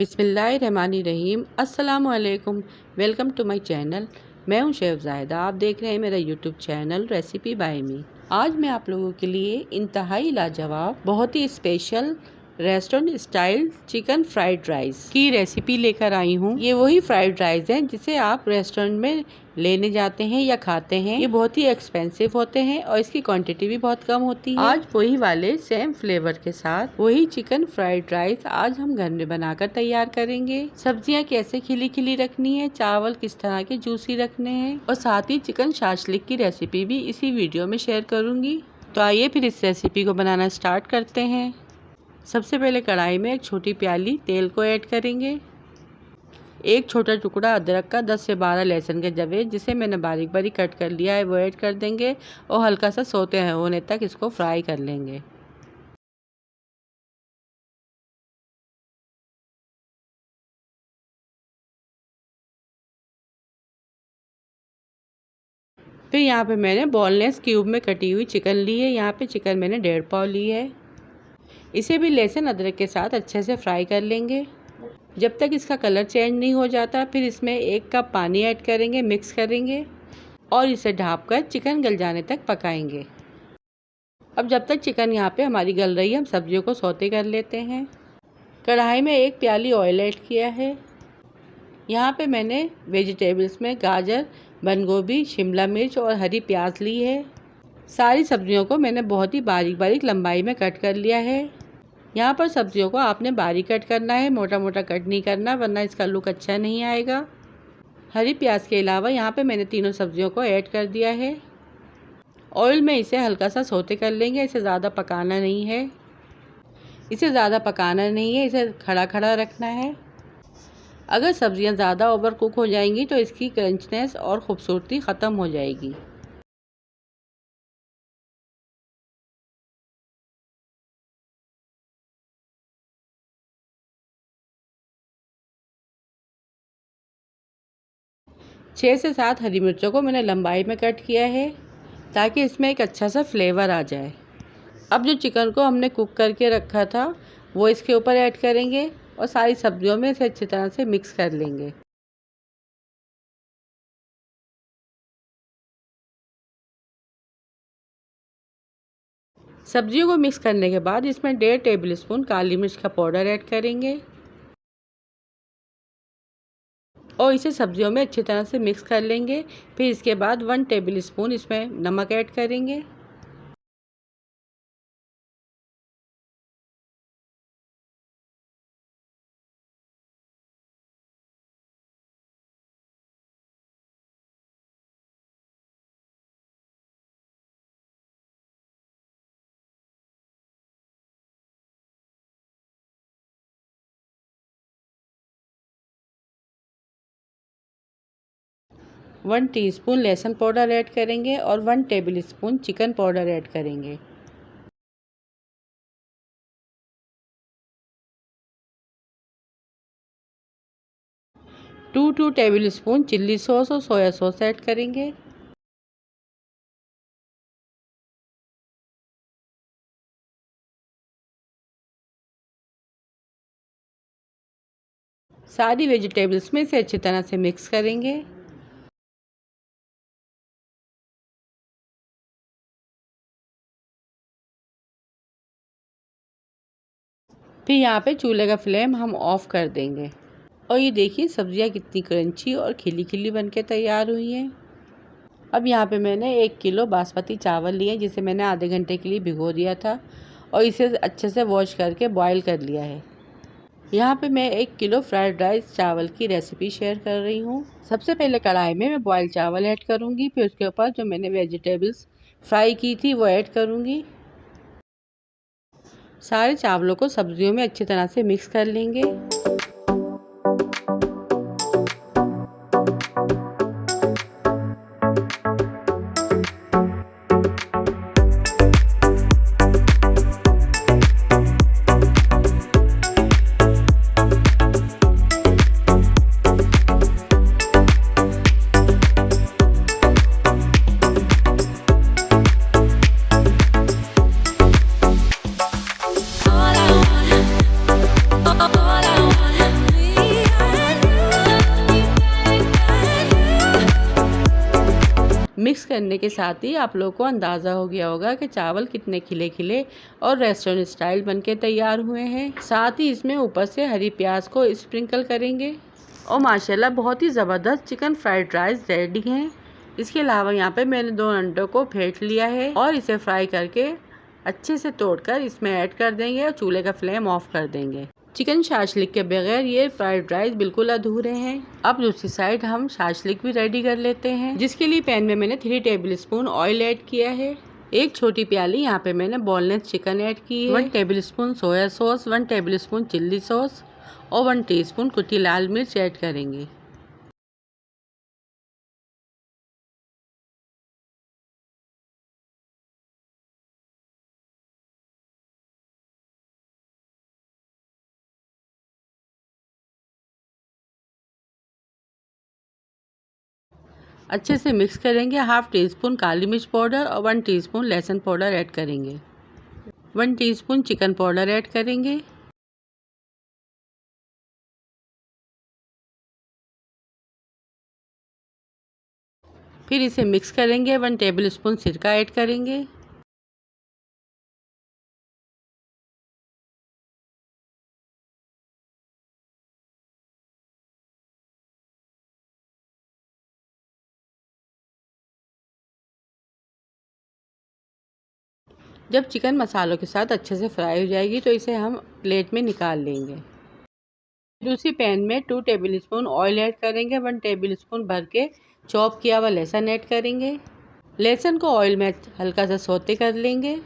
बिस्मिल्लाहिर्रहमानिर्रहीम। अस्सलामुअलैकुम। Welcome to my channel. मैं हूं शेफ ज़ाहिदा। आप देख रहे हैं मेरा YouTube channel recipe by me. आज मैं आप लोगों के लिए इंतहाई लाजवाब, बहुत ही special restaurant style chicken fried rice की रेसिपी लेकर आई हूँ। ये वही फ्राइड राइस है जिसे आप रेस्टोरेंट में लेने जाते हैं या खाते हैं। ये बहुत ही एक्सपेंसिव होते हैं और इसकी क्वांटिटी भी बहुत कम होती है। आज वही वाले सेम फ्लेवर के साथ वही चिकन फ्राइड राइस आज हम घर में बनाकर तैयार करेंगे। सब्जियां कैसे खिली खिली रखनी है, चावल किस तरह के जूसी रखने हैं और साथ ही चिकन शाशलिक की रेसिपी भी इसी वीडियो में शेयर करूंगी। तो आइए फिर इस रेसिपी को बनाना स्टार्ट करते हैं। सबसे पहले कढ़ाई में एक छोटी प्याली तेल को ऐड करेंगे। एक छोटा टुकड़ा अदरक का, 10 से 12 लहसुन के जवे जिसे मैंने बारीक बारीक कट कर लिया है वो ऐड कर देंगे और हल्का सा सोते होने तक इसको फ्राई कर लेंगे। फिर यहाँ पे मैंने बोनलेस क्यूब में कटी हुई चिकन ली है। यहाँ पे चिकन मैंने 1.5 पाव ली है। इसे भी लहसुन अदरक के साथ अच्छे से फ्राई कर लेंगे जब तक इसका कलर चेंज नहीं हो जाता। फिर इसमें 1 कप पानी ऐड करेंगे, मिक्स करेंगे और इसे ढाँपकर चिकन गल जाने तक पकाएंगे। अब जब तक चिकन यहाँ पे हमारी गल रही है, हम सब्जियों को सौते कर लेते हैं। कढ़ाई में 1 प्याली ऑयल ऐड किया है। यहाँ पे मैंने वेजिटेबल्स में गाजर, बंद गोभी, शिमला मिर्च और हरी प्याज ली है। सारी सब्जियों को मैंने बहुत ही बारीक बारीक लंबाई में कट कर लिया है। यहाँ पर सब्जियों को आपने बारीक कट करना है, मोटा मोटा कट नहीं करना, वरना इसका लुक अच्छा नहीं आएगा। हरी प्याज के अलावा यहाँ पे मैंने तीनों सब्जियों को ऐड कर दिया है। ऑयल में इसे हल्का सा सौते कर लेंगे। इसे ज़्यादा पकाना नहीं है, इसे खड़ा खड़ा रखना है। अगर सब्जियाँ ज़्यादा ओवर कुक हो जाएंगी तो इसकी क्रंचनेस और ख़ूबसूरती ख़त्म हो जाएगी। छः से 7 हरी मिर्चों को मैंने लंबाई में कट किया है ताकि इसमें एक अच्छा सा फ्लेवर आ जाए। अब जो चिकन को हमने कुक करके रखा था वो इसके ऊपर ऐड करेंगे और सारी सब्जियों में इसे अच्छी तरह से मिक्स कर लेंगे। सब्जियों को मिक्स करने के बाद इसमें 1.5 टेबल स्पून काली मिर्च का पाउडर ऐड करेंगे और इसे सब्जियों में अच्छी तरह से मिक्स कर लेंगे। फिर इसके बाद 1 टेबल स्पून इसमें नमक ऐड करेंगे। वन टीस्पून लहसुन पाउडर ऐड करेंगे और 1 table spoon chicken powder add करेंगे। Two table spoon chilli sauce और सोया सॉस ऐड करेंगे। सारी वेजिटेबल्स में इसे अच्छी तरह से मिक्स करेंगे। फिर यहाँ पे चूल्हे का फ्लेम हम ऑफ कर देंगे और ये देखिए सब्जियाँ कितनी क्रंची और खिली खिली बनके तैयार हुई हैं। अब यहाँ पे मैंने 1 किलो बासमती चावल लिए जिसे मैंने आधे घंटे के लिए भिगो दिया था और इसे अच्छे से वॉश करके बॉईल कर लिया है। यहाँ पे मैं 1 किलो फ्राइड राइस चावल की रेसिपी शेयर कर रही हूँ। सबसे पहले कढ़ाई में मैं बॉयल चावल ऐड करूँगी, फिर उसके ऊपर जो मैंने वेजिटेबल्स फ्राई की थी वो ऐड करूँगी। सारे चावलों को सब्जियों में अच्छी तरह से मिक्स कर लेंगे। All I want करने के साथ ही आप लोगों को अंदाज़ा हो गया होगा कि चावल कितने खिले खिले और रेस्टोरेंट स्टाइल बनके तैयार हुए हैं। साथ ही इसमें ऊपर से हरी प्याज को स्प्रिंकल करेंगे और माशाल्लाह बहुत ही ज़बरदस्त चिकन फ्राइड राइस रेडी हैं। इसके अलावा यहाँ पे मैंने 2 अंडों को फेंट लिया है और इसे फ्राई करके अच्छे से तोड़कर इसमें ऐड कर देंगे और चूल्हे का फ्लेम ऑफ कर देंगे। चिकन शाशलिक के बगैर ये फ्राइड राइस बिल्कुल अधूरे हैं। अब दूसरी साइड हम शाशलिक भी रेडी कर लेते हैं, जिसके लिए पैन में मैंने 3 टेबलस्पून ऑयल ऐड किया है। एक छोटी प्याली यहाँ पे मैंने बोनलेस चिकन ऐड की है। 1 tablespoon soya sauce, 1 tablespoon chilli sauce और 1 टीस्पून कुटी लाल मिर्च ऐड करेंगे। अच्छे से मिक्स करेंगे। 1/2 टीस्पून काली मिर्च पाउडर और 1 टीस्पून लहसुन पाउडर ऐड करेंगे। 1 टीस्पून चिकन पाउडर ऐड करेंगे। फिर इसे मिक्स करेंगे। 1 टेबलस्पून सिरका ऐड करेंगे। जब चिकन मसालों के साथ अच्छे से फ्राई हो जाएगी तो इसे हम प्लेट में निकाल लेंगे। दूसरी पैन में 2 टेबलस्पून ऑयल ऐड करेंगे। 1 टेबलस्पून भर के चॉप किया हुआ लहसुन ऐड करेंगे। लहसुन को ऑयल में हल्का सा सौते कर लेंगे।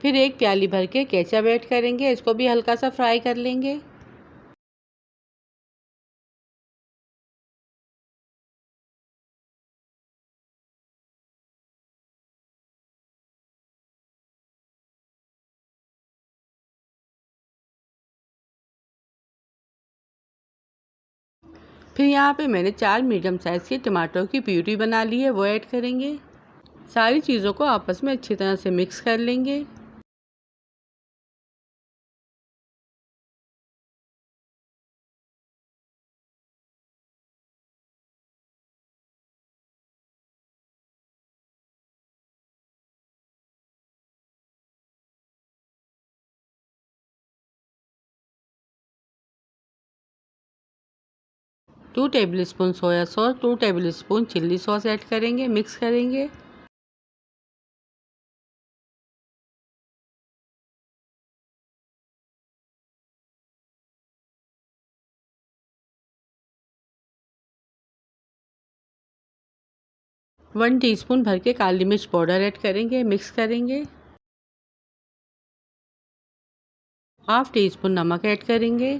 फिर 1 प्याली भर के केचप ऐड करेंगे। इसको भी हल्का सा फ्राई कर लेंगे। फिर यहाँ पे मैंने 4 मीडियम साइज़ के टमाटरों की प्यूरी बना ली है, वो ऐड करेंगे। सारी चीज़ों को आपस में अच्छी तरह से मिक्स कर लेंगे। Two tablespoon soya sauce, 2 tablespoon chilli sauce add करेंगे, मिक्स करेंगे। वन टीस्पून भर के काली मिर्च पाउडर ऐड करेंगे, मिक्स करेंगे। 1/2 टीस्पून नमक ऐड करेंगे।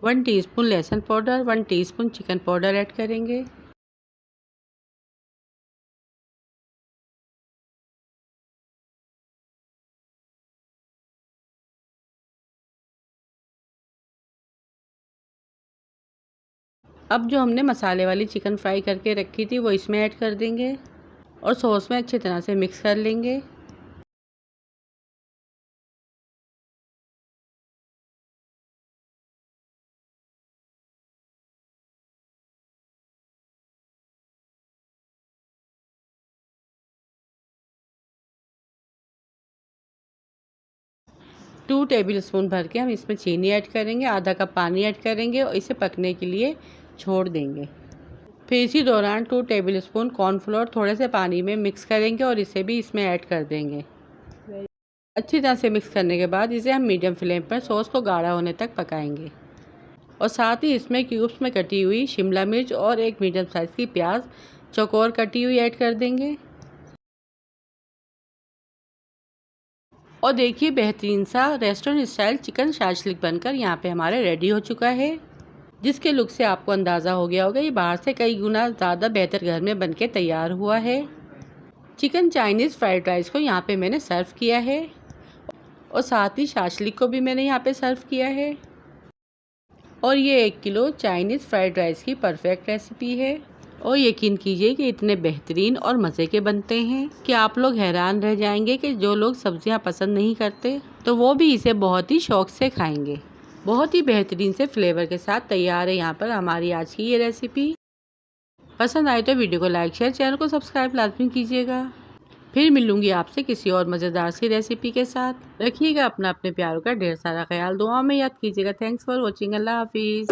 वन टीस्पून लहसुन powder, 1 teaspoon chicken powder add करेंगे। अब जो हमने मसाले वाली चिकन फ्राई करके रखी थी वो इसमें ऐड कर देंगे और सॉस में अच्छी तरह से मिक्स कर लेंगे। टू टेबलस्पून भर के हम इसमें चीनी ऐड करेंगे, आधा कप पानी ऐड करेंगे और इसे पकने के लिए छोड़ देंगे। फिर इसी दौरान 2 टेबलस्पून कॉर्नफ्लोर थोड़े से पानी में मिक्स करेंगे और इसे भी इसमें ऐड कर देंगे। अच्छी तरह से मिक्स करने के बाद इसे हम मीडियम फ्लेम पर सॉस को गाढ़ा होने तक पकाएंगे और साथ ही इसमें क्यूब्स में कटी हुई शिमला मिर्च और 1 मीडियम साइज़ की प्याज चौकोर कटी हुई ऐड कर देंगे। और देखिए बेहतरीन सा रेस्टोरेंट स्टाइल चिकन शाशलिक बनकर यहाँ पे हमारे रेडी हो चुका है, जिसके लुक से आपको अंदाज़ा हो गया होगा ये बाहर से कई गुना ज़्यादा बेहतर घर में बनके तैयार हुआ है। चिकन चाइनीज़ फ्राइड राइस को यहाँ पे मैंने सर्व किया है और साथ ही शाशलिक को भी मैंने यहाँ पे सर्व किया है। और ये 1 किलो चाइनीज़ फ्राइड राइस की परफेक्ट रेसिपी है और यकीन कीजिए कि इतने बेहतरीन और मज़े के बनते हैं कि आप लोग हैरान रह जाएंगे कि जो लोग सब्जियां पसंद नहीं करते तो वो भी इसे बहुत ही शौक़ से खाएंगे। बहुत ही बेहतरीन से फ्लेवर के साथ तैयार है यहाँ पर हमारी आज की ये रेसिपी। पसंद आए तो वीडियो को लाइक शेयर, चैनल को सब्सक्राइब लाजमी कीजिएगा। फिर मिलूंगी आपसे किसी और मज़ेदार सी रेसिपी के साथ। रखिएगा अपने प्यारों का ढेर सारा ख्याल, दुआ में याद कीजिएगा। Thanks for watching. अल्लाह हाफिज़।